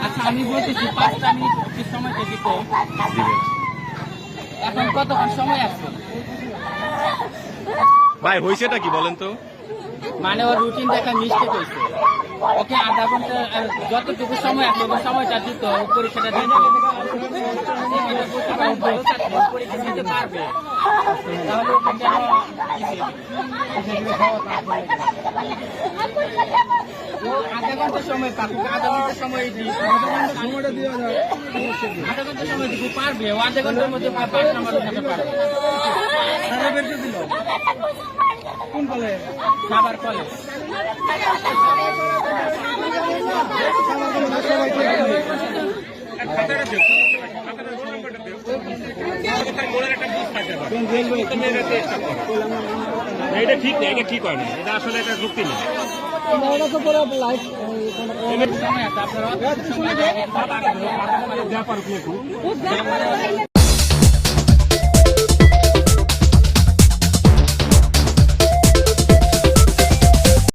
আচ্ছা আমি বলতেছি 5টা মিনিট সময়টা দিতে এখন কতক্ষণ সময় আছে ভাই হয়েছেটা কি বলেন তো? মানে ওর রুটিন দেখা মিস্টেক হয়েছে ওকে আধা ঘন্টা যতটুকু সময় আছে ওই সময়টা দিত পরীক্ষাটা দিতে পরীক্ষা দিতে পারবে তাহলে ওকে কেন আধা ঘন্টা সময় পাবো আধা ঘন্টা সময় দিই সময়টা দেওয়া যায় আধা ঘন্টা সময় দিব পারবে ও আধা ঘন্টার মধ্যে 5 নাম্বার উঠাতে পারবে কোন কলেজ খাবার কলেজ এটা ঠিক না, এটা ঠিক হয় না, এটা আসলে একটা যুক্তি না। সময় আছে আপনারা